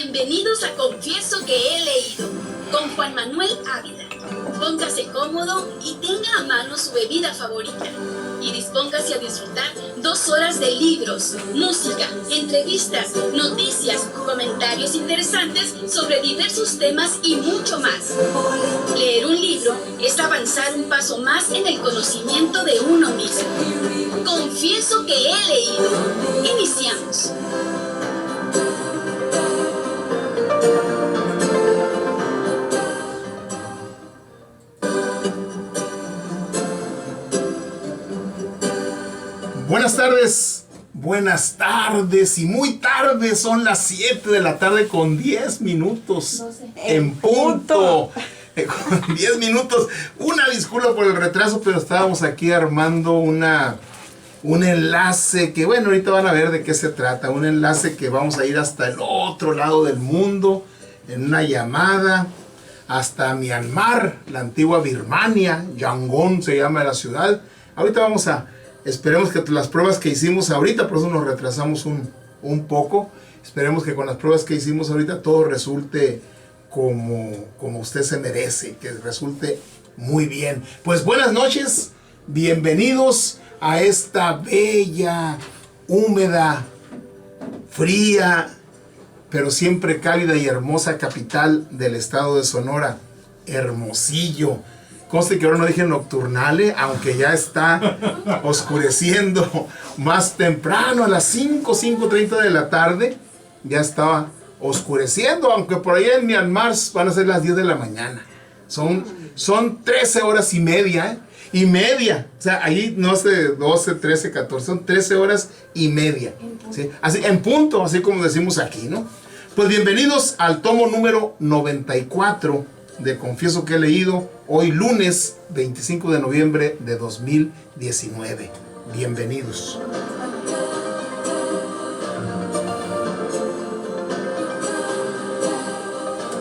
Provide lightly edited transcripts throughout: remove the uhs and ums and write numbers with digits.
Bienvenidos a Confieso que he leído, con Juan Manuel Ávila. Póngase cómodo y tenga a mano su bebida favorita. Y dispóngase a disfrutar 2 horas de libros, música, entrevistas, noticias, comentarios interesantes sobre diversos temas y mucho más. Leer un libro es avanzar un paso más en el conocimiento de uno mismo. Confieso que he leído. Iniciamos. Buenas tardes y muy tarde, son las 7 de la tarde con 10 minutos 12. en punto. Con 10 minutos, una disculpa por el retraso, pero estábamos aquí armando un enlace que, bueno, ahorita van a ver de qué se trata, un enlace que vamos a ir hasta el otro lado del mundo, en una llamada, hasta Myanmar, la antigua Birmania, Yangon se llama la ciudad. Ahorita esperemos que las pruebas que hicimos ahorita, por eso nos retrasamos un poco. Esperemos que con las pruebas que hicimos ahorita todo resulte como usted se merece, que resulte muy bien. Pues buenas noches, bienvenidos a esta bella, húmeda, fría, pero siempre cálida y hermosa capital del estado de Sonora, Hermosillo. Conste que ahora no dije nocturnale, aunque ya está oscureciendo más temprano, a las 5:30 de la tarde, ya estaba oscureciendo, aunque por allá en Myanmar van a ser las 10 de la mañana. Son 13 horas y media, o sea, ahí no es de 12, 13, 14, son 13 horas y media. ¿Sí? Así, en punto, así como decimos aquí, ¿no? Pues bienvenidos al tomo número 94 de Confieso que he leído, hoy lunes 25 de noviembre de 2019. Bienvenidos.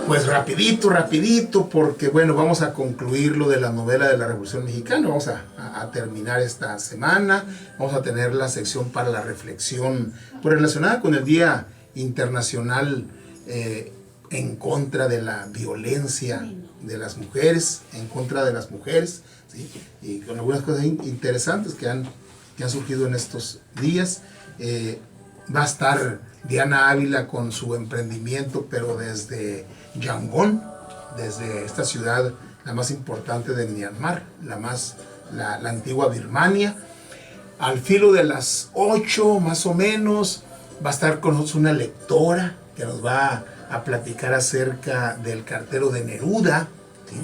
Pues rapidito, porque bueno, vamos a concluir lo de la novela de la Revolución Mexicana, vamos a terminar esta semana, vamos a tener la sección para la reflexión, pues relacionada con el Día Internacional en contra de la violencia de las mujeres, en contra de las mujeres, ¿sí? Y con algunas cosas interesantes que han surgido en estos días. Va a estar Diana Ávila con su emprendimiento, pero desde Yangon, desde esta ciudad, la más importante de Myanmar, la antigua Birmania. Al filo de las 8 más o menos va a estar con nosotros una lectora que nos va a platicar acerca del cartero de Neruda, ¿sí?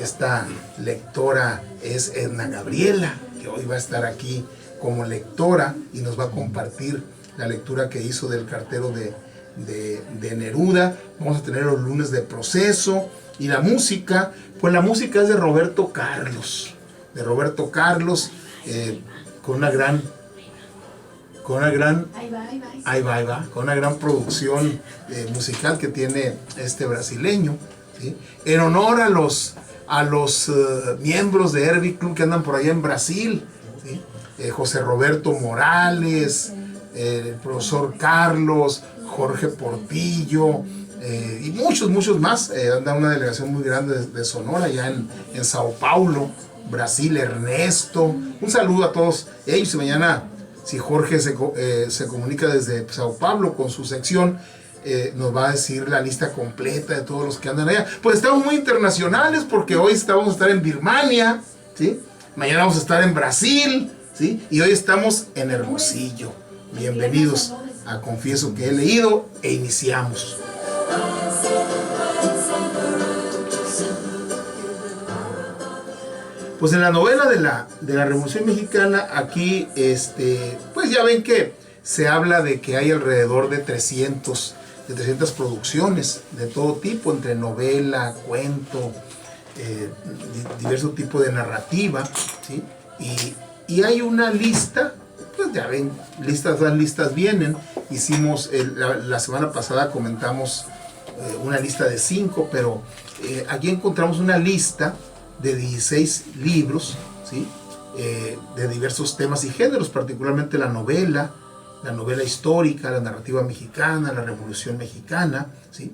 Esta lectora es Edna Gabriela, que hoy va a estar aquí como lectora y nos va a compartir la lectura que hizo del cartero de Neruda. Vamos a tener los lunes de proceso y la música, pues la música es de Roberto Carlos, con una gran producción musical que tiene este brasileño, ¿sí? En honor a los miembros de Herbie Club que andan por allá en Brasil, ¿sí? José Roberto Morales, el profesor Carlos, Jorge Portillo, y muchos más. Anda una delegación muy grande de Sonora allá en Sao Paulo, Brasil. Ernesto, un saludo a todos ellos. Y mañana, si Jorge se comunica desde Sao Paulo con su sección, nos va a decir la lista completa de todos los que andan allá. Pues estamos muy internacionales porque hoy vamos a estar en Birmania, ¿sí? Mañana vamos a estar en Brasil, ¿sí? Y hoy estamos en Hermosillo. Bienvenidos a Confieso que he leído e iniciamos. Pues en la novela de la Revolución Mexicana, aquí, pues ya ven que se habla de que hay alrededor de 300 producciones de todo tipo, entre novela, cuento, diverso tipo de narrativa, ¿sí? Y hay una lista, pues ya ven, las listas vienen. Hicimos, la semana pasada comentamos una lista de 5, pero aquí encontramos una lista de 16 libros, ¿sí? De diversos temas y géneros, particularmente la novela, la novela histórica, la narrativa mexicana, la Revolución Mexicana, ¿sí?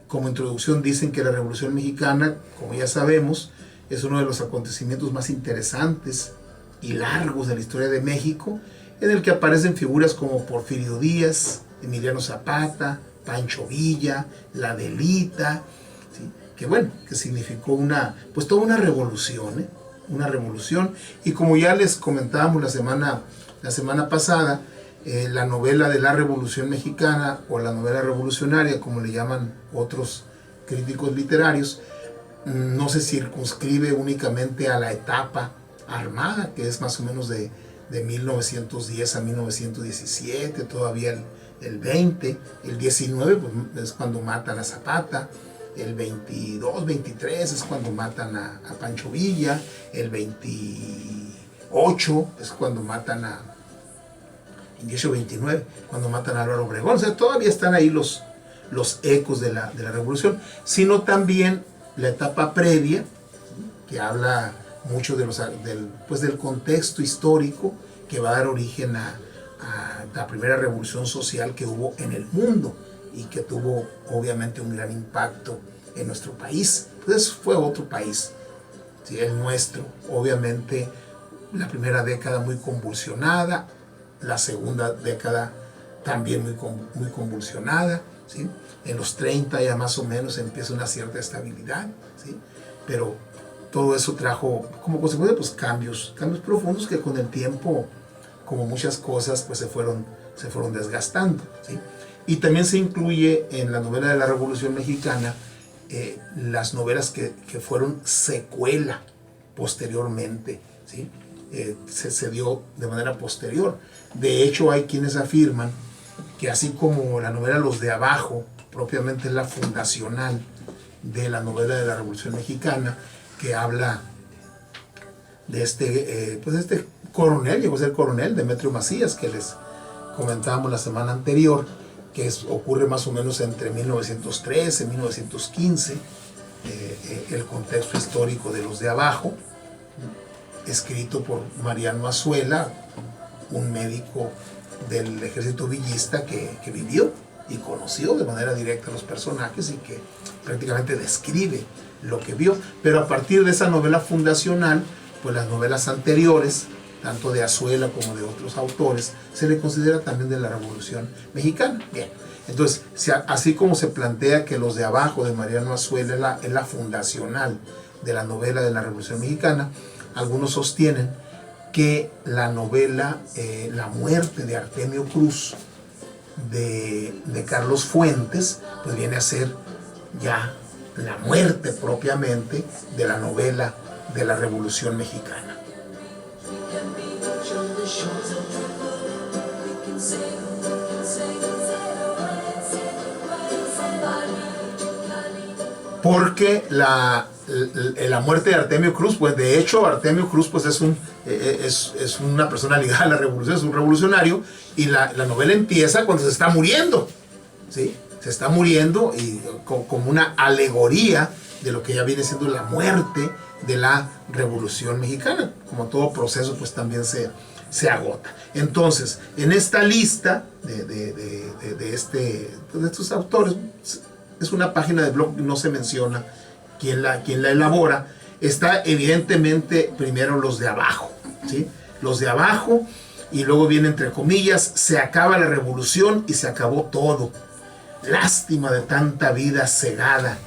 Como introducción dicen que la Revolución Mexicana, como ya sabemos, es uno de los acontecimientos más interesantes y largos de la historia de México, en el que aparecen figuras como Porfirio Díaz, Emiliano Zapata, Pancho Villa, la Adelita, ¿sí? Que bueno, que significó pues toda una revolución, una revolución. Y como ya les comentábamos la semana pasada, la novela de la Revolución Mexicana, o la novela revolucionaria, como le llaman otros críticos literarios, no se circunscribe únicamente a la etapa armada, que es más o menos de 1910 a 1917, todavía el 20, el 19 pues, es cuando matan a Zapata, el 22, 23 es cuando matan a Pancho Villa, el 28 es cuando matan el 18, 29, cuando matan a Álvaro Obregón. O sea, todavía están ahí los ecos de la revolución, sino también la etapa previa, que habla mucho del contexto histórico que va a dar origen a la primera revolución social que hubo en el mundo y que tuvo obviamente un gran impacto en nuestro país. Pues fue otro país, ¿sí? El nuestro. Obviamente la primera década muy convulsionada, la segunda década también muy convulsionada, ¿sí? En los 30 ya más o menos empieza una cierta estabilidad, ¿sí? Pero todo eso trajo como consecuencia pues cambios profundos que con el tiempo, como muchas cosas, pues se fueron desgastando, ¿sí? Y también se incluye en la novela de la Revolución Mexicana las novelas que fueron secuela posteriormente, ¿sí? Se dio de manera posterior. De hecho, hay quienes afirman que así como la novela Los de Abajo propiamente es la fundacional de la novela de la Revolución Mexicana, que habla de este coronel, llegó a ser coronel, Demetrio Macías, que les comentábamos la semana anterior, que ocurre más o menos entre 1913 y 1915, el contexto histórico de Los de Abajo, escrito por Mariano Azuela, un médico del ejército villista que vivió y conoció de manera directa a los personajes y que prácticamente describe lo que vio. Pero a partir de esa novela fundacional, pues las novelas anteriores, tanto de Azuela como de otros autores, se le considera también de la Revolución Mexicana. Bien, entonces, así como se plantea que Los de Abajo de Mariano Azuela es la fundacional de la novela de la Revolución Mexicana, algunos sostienen que la novela La muerte de Artemio Cruz de Carlos Fuentes pues viene a ser ya la muerte propiamente de la novela de la Revolución Mexicana. Porque la muerte de Artemio Cruz, pues de hecho Artemio Cruz pues es una persona ligada a la revolución, es un revolucionario, y la novela empieza cuando se está muriendo, ¿sí? Se está muriendo y como una alegoría de lo que ya viene siendo la muerte de la Revolución Mexicana. Como todo proceso pues también se agota. Entonces, en esta lista de estos autores, es una página de blog, no se menciona quién la elabora. Está evidentemente primero Los de Abajo, ¿sí? Los de Abajo, y luego viene entre comillas, se acaba la revolución y se acabó todo. Lástima de tanta vida cegada,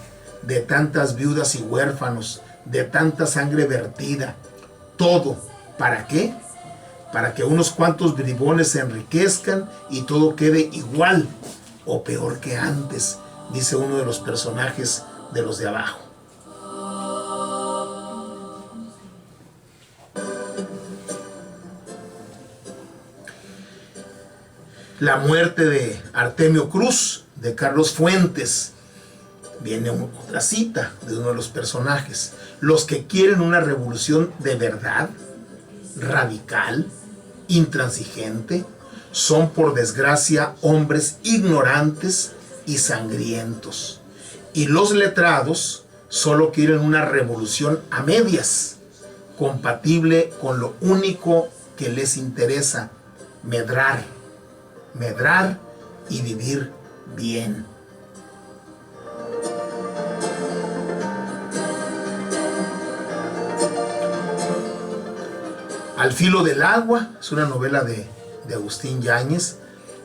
de tantas viudas y huérfanos, de tanta sangre vertida. Todo, ¿para qué? Para que unos cuantos bribones se enriquezcan y todo quede igual o peor que antes, dice uno de los personajes de Los de Abajo. La muerte de Artemio Cruz, de Carlos Fuentes. Viene otra cita de uno de los personajes. Los que quieren una revolución de verdad, radical, intransigente, son por desgracia hombres ignorantes y sangrientos. Y los letrados solo quieren una revolución a medias, compatible con lo único que les interesa, medrar, medrar y vivir bien. Al filo del agua es una novela de Agustín Yáñez,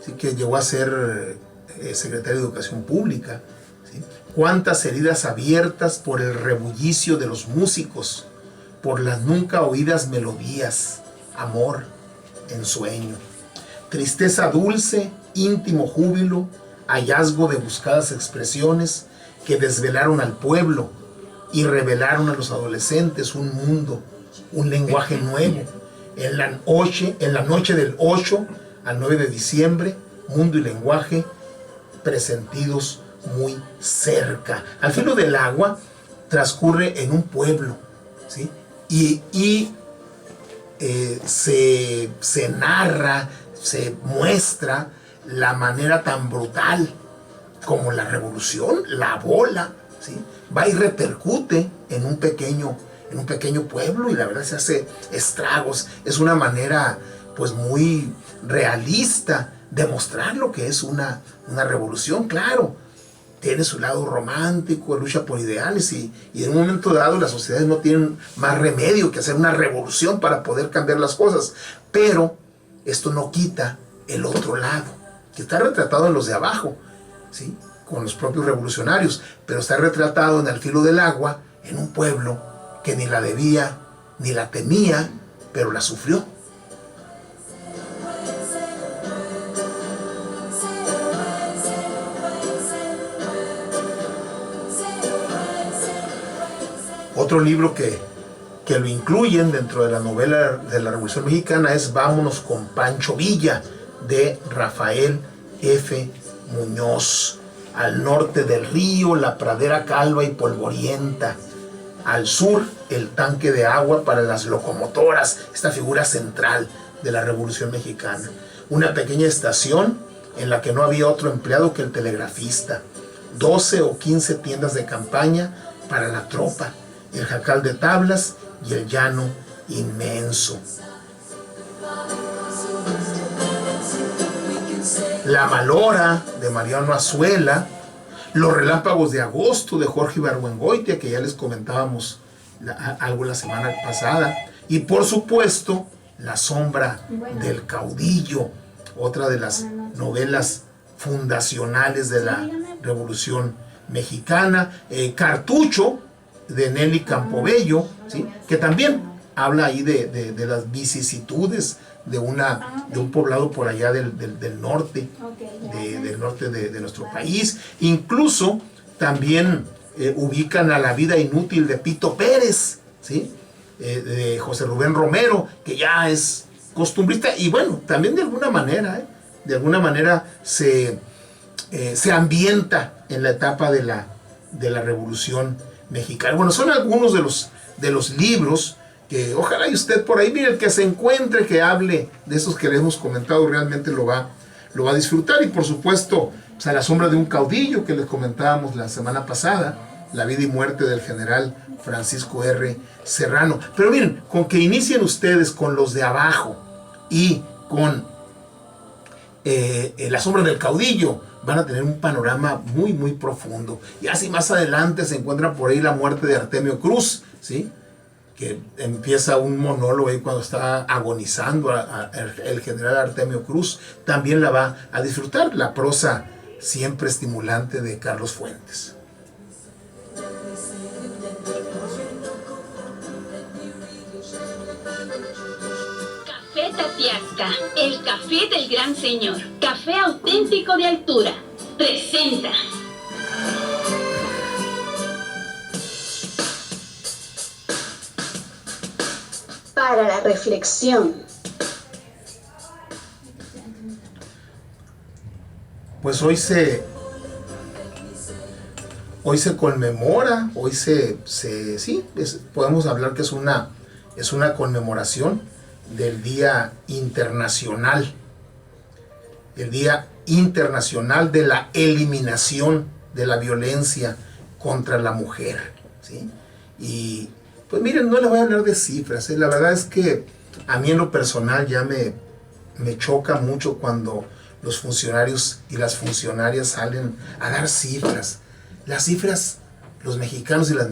¿sí? Que llegó a ser secretario de Educación Pública, ¿sí? Cuántas heridas abiertas por el rebullicio de los músicos, por las nunca oídas melodías, amor, ensueño, tristeza dulce, íntimo júbilo, hallazgo de buscadas expresiones que desvelaron al pueblo y revelaron a los adolescentes un mundo, un lenguaje nuevo. En la noche del 8 al 9 de diciembre, mundo y lenguaje presentidos muy cerca. Al filo del agua transcurre en un pueblo, ¿sí? Y se narra, se muestra la manera tan brutal como la revolución, la bola, ¿sí? Va y repercute en un pequeño pueblo, y la verdad se hace estragos. Es una manera pues muy realista de mostrar lo que es una revolución. Claro, tiene su lado romántico, lucha por ideales, y en un momento dado las sociedades no tienen más remedio que hacer una revolución para poder cambiar las cosas, pero esto no quita el otro lado, que está retratado en los de abajo, ¿sí? Con los propios revolucionarios, pero está retratado en Al filo del agua, en un pueblo que ni la debía ni la temía, pero la sufrió. Otro libro que lo incluyen dentro de la novela de la Revolución Mexicana es Vámonos con Pancho Villa, de Rafael F. Muñoz. Al norte del río, la pradera calva y polvorienta. Al sur, el tanque de agua para las locomotoras, esta figura central de la Revolución Mexicana. Una pequeña estación en la que no había otro empleado que el telegrafista. 12 o 15 tiendas de campaña para la tropa. El jacal de tablas y el llano inmenso. La Malora, de Mariano Azuela. Los relámpagos de agosto, de Jorge Ibargüengoitia, que ya les comentábamos algo la semana pasada. Y por supuesto, La sombra del caudillo, otra de las novelas fundacionales de la Revolución Mexicana. Cartucho, de Nelly Campobello, ¿sí? Que también habla ahí de las vicisitudes de un poblado por allá del norte, del norte de nuestro país. Incluso también ubican a La vida inútil de Pito Pérez, ¿sí? De José Rubén Romero, que ya es costumbrista, y bueno, también de alguna manera se ambienta en la etapa de la Revolución Mexicana. Bueno, son algunos de los libros que ojalá y usted por ahí, mire, el que se encuentre, que hable de esos que le hemos comentado, realmente lo va a disfrutar. Y por supuesto, pues, A la sombra de un caudillo, que les comentábamos la semana pasada, La vida y muerte del general Francisco R. Serrano. Pero miren, con que inicien ustedes con los de abajo y con La sombra del caudillo, van a tener un panorama muy, muy profundo. Y así más adelante se encuentra por ahí La muerte de Artemio Cruz, ¿sí? Que empieza un monólogo ahí cuando está agonizando el general Artemio Cruz. También la va a disfrutar, la prosa siempre estimulante de Carlos Fuentes. Café Tatiasca, el café del gran señor. Café auténtico de altura. Presenta. Para la reflexión. Pues hoy se conmemora, podemos hablar que es una conmemoración del Día Internacional, el Día Internacional de la Eliminación de la Violencia contra la Mujer, ¿sí? Y pues miren, no les voy a hablar de cifras, ¿eh? La verdad es que a mí en lo personal ya me choca mucho cuando los funcionarios y las funcionarias salen a dar cifras. Las cifras, los mexicanos y las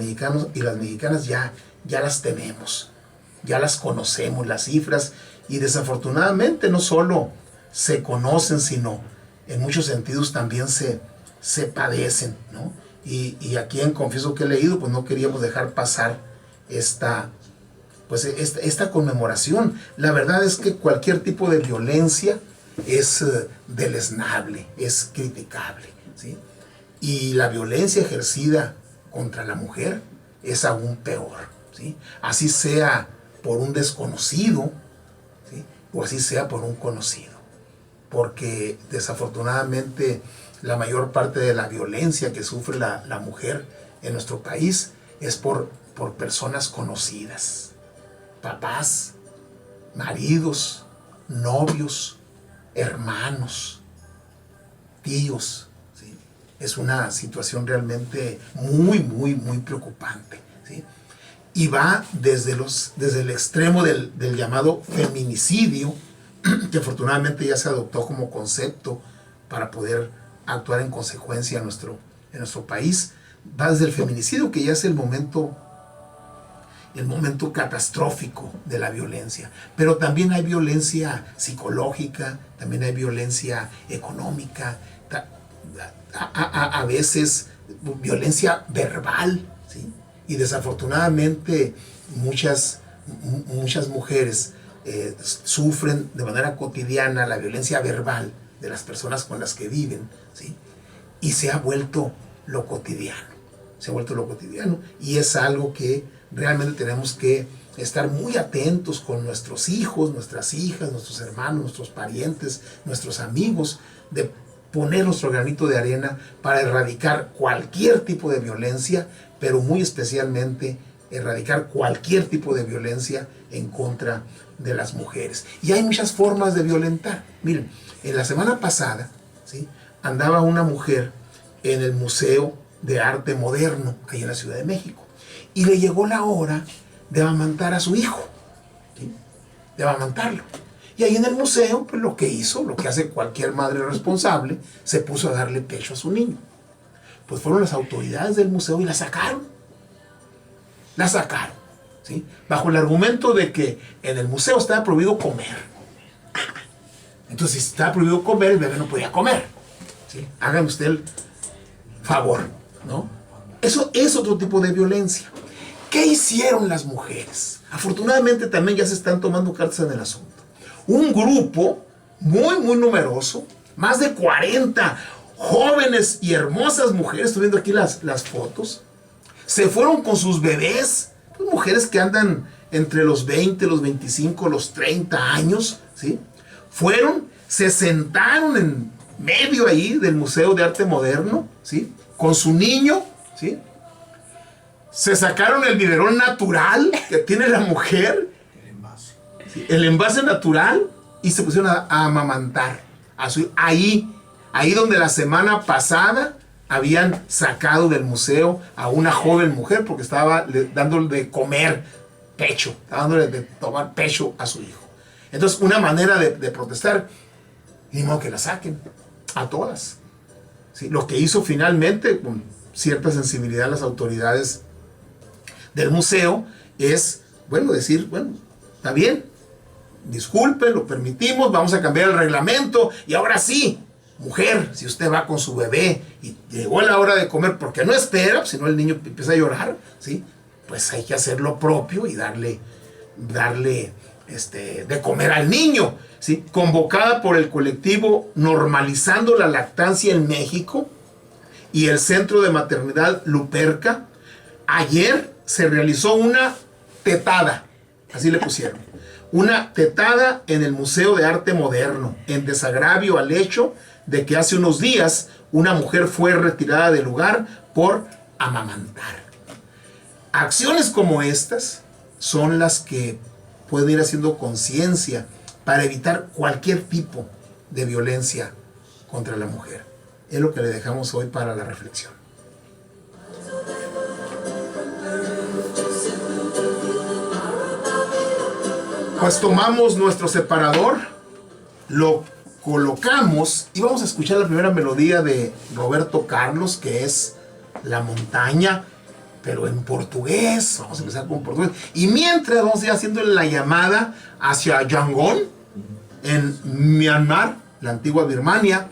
mexicanas ya las tenemos, ya las conocemos, las cifras, y desafortunadamente no solo se conocen, sino en muchos sentidos también se padecen, ¿no? Y aquí en Confieso que he leído, pues no queríamos dejar pasar esta conmemoración. La verdad es que cualquier tipo de violencia es deleznable, es criticable, ¿sí? Y la violencia ejercida contra la mujer es aún peor, ¿sí? Así sea por un desconocido, ¿sí? O así sea por un conocido, porque desafortunadamente la mayor parte de la violencia que sufre la mujer en nuestro país es por personas conocidas, papás, maridos, novios, hermanos, tíos, ¿sí? Es una situación realmente muy, muy, muy preocupante, ¿sí? Y va desde el extremo del llamado feminicidio, que afortunadamente ya se adoptó como concepto para poder actuar en consecuencia en nuestro país. Va desde el feminicidio, que ya es el momento catastrófico de la violencia, pero también hay violencia psicológica, también hay violencia económica, a veces violencia verbal, ¿sí? Y desafortunadamente muchas mujeres sufren de manera cotidiana la violencia verbal de las personas con las que viven, ¿sí? Y se ha vuelto lo cotidiano, y es algo que realmente tenemos que estar muy atentos con nuestros hijos, nuestras hijas, nuestros hermanos, nuestros parientes, nuestros amigos, de poner nuestro granito de arena para erradicar cualquier tipo de violencia, pero muy especialmente erradicar cualquier tipo de violencia en contra de las mujeres. Y hay muchas formas de violentar. Miren, en la semana pasada, ¿sí?, andaba una mujer en el Museo de Arte Moderno, ahí en la Ciudad de México, y le llegó la hora de amamantar a su hijo, ¿sí?, de amamantarlo. Y ahí en el museo, pues lo que hizo, lo que hace cualquier madre responsable, se puso a darle pecho a su niño. Pues fueron las autoridades del museo y la sacaron. ¿Sí? Bajo el argumento de que en el museo estaba prohibido comer. Entonces, si estaba prohibido comer, el bebé no podía comer, ¿sí? Hagan usted el favor, ¿no? Eso es otro tipo de violencia. ¿Qué hicieron las mujeres? Afortunadamente también ya se están tomando cartas en el asunto. Un grupo muy, muy numeroso, más de 40 jóvenes y hermosas mujeres, estoy viendo aquí las fotos, se fueron con sus bebés, pues mujeres que andan entre los 20, los 25, los 30 años, ¿sí? Fueron, se sentaron en medio ahí del Museo de Arte Moderno, ¿sí?, con su niño, ¿sí? Se sacaron el biberón natural que tiene la mujer, el envase natural, y se pusieron a amamantar ahí donde la semana pasada habían sacado del museo a una joven mujer porque estaba dándole de comer pecho, estaba dándole de tomar pecho a su hijo. Entonces, una manera de protestar, ni modo que la saquen a todas, ¿sí? Lo que hizo finalmente, con cierta sensibilidad, las autoridades del museo es, bueno, decir, bueno, está bien, disculpe, lo permitimos, vamos a cambiar el reglamento, y ahora sí, mujer, si usted va con su bebé y llegó la hora de comer porque no espera, si no el niño empieza a llorar, ¿sí?, pues hay que hacer lo propio y darle de comer al niño, ¿sí? Convocada por el colectivo Normalizando la Lactancia en México y el Centro de Maternidad Luperca, ayer se realizó una tetada, así le pusieron, una tetada en el Museo de Arte Moderno, en desagravio al hecho de que hace unos días una mujer fue retirada del lugar por amamantar. Acciones como estas son las que pueden ir haciendo conciencia para evitar cualquier tipo de violencia contra la mujer. Es lo que le dejamos hoy para la reflexión. Pues tomamos nuestro separador lo colocamos y vamos a escuchar la primera melodía de Roberto Carlos, que es La Montaña, pero en portugués. Vamos a empezar con portugués. Y mientras vamos a ir haciendo la llamada hacia Yangon, en Myanmar, la antigua Birmania,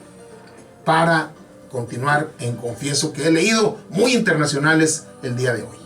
para continuar en Confieso que he leído, muy internacionales el día de hoy.